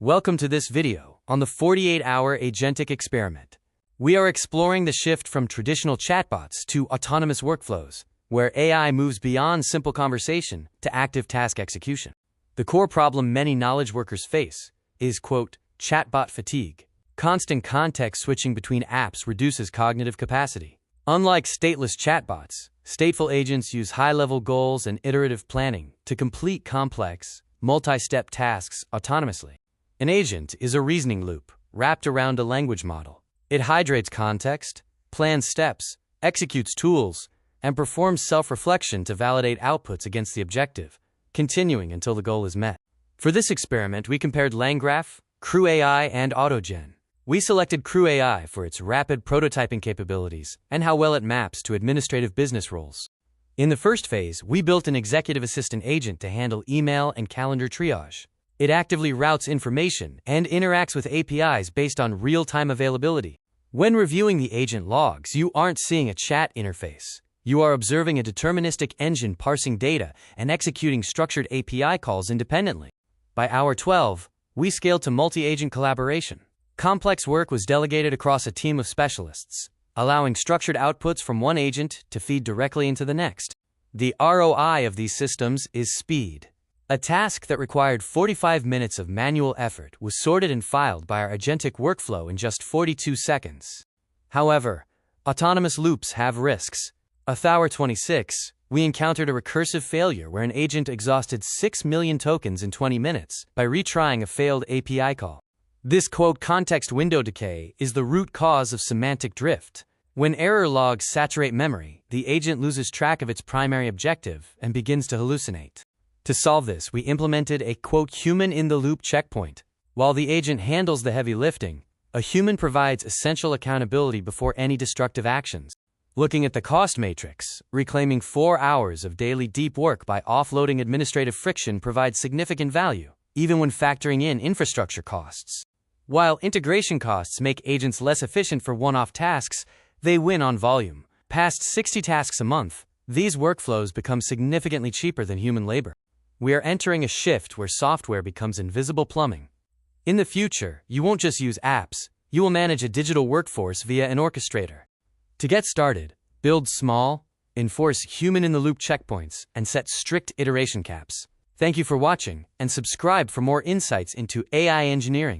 Welcome to this video on the 48-hour Agentic experiment. We are exploring the shift from traditional chatbots to autonomous workflows, where AI moves beyond simple conversation to active task execution. The core problem many knowledge workers face is, quote, chatbot fatigue. Constant context switching between apps reduces cognitive capacity. Unlike stateless chatbots, stateful agents use high-level goals and iterative planning to complete complex, multi-step tasks autonomously. An agent is a reasoning loop wrapped around a language model. It hydrates context, plans steps, executes tools, and performs self-reflection to validate outputs against the objective, continuing until the goal is met. For this experiment, we compared LangGraph, Crew AI, and AutoGen. We selected Crew AI for its rapid prototyping capabilities and how well it maps to administrative business roles. In the first phase, we built an executive assistant agent to handle email and calendar triage. It actively routes information and interacts with APIs based on real-time availability. When reviewing the agent logs, you aren't seeing a chat interface. You are observing a deterministic engine parsing data and executing structured API calls independently. By hour 12, we scaled to multi-agent collaboration. Complex work was delegated across a team of specialists, allowing structured outputs from one agent to feed directly into the next. The ROI of these systems is speed. A task that required 45 minutes of manual effort was sorted and filed by our agentic workflow in just 42 seconds. However, autonomous loops have risks. At hour 26, we encountered a recursive failure where an agent exhausted 6 million tokens in 20 minutes by retrying a failed API call. This, quote, context window decay is the root cause of semantic drift. When error logs saturate memory, the agent loses track of its primary objective and begins to hallucinate. To solve this, we implemented a, quote, human-in-the-loop checkpoint. While the agent handles the heavy lifting, a human provides essential accountability before any destructive actions. Looking at the cost matrix, reclaiming 4 hours of daily deep work by offloading administrative friction provides significant value, even when factoring in infrastructure costs. While integration costs make agents less efficient for one-off tasks, they win on volume. Past 60 tasks a month, these workflows become significantly cheaper than human labor. We are entering a shift where software becomes invisible plumbing. In the future, you won't just use apps, you will manage a digital workforce via an orchestrator. To get started, build small, enforce human-in-the-loop checkpoints, and set strict iteration caps. Thank you for watching, and subscribe for more insights into AI engineering.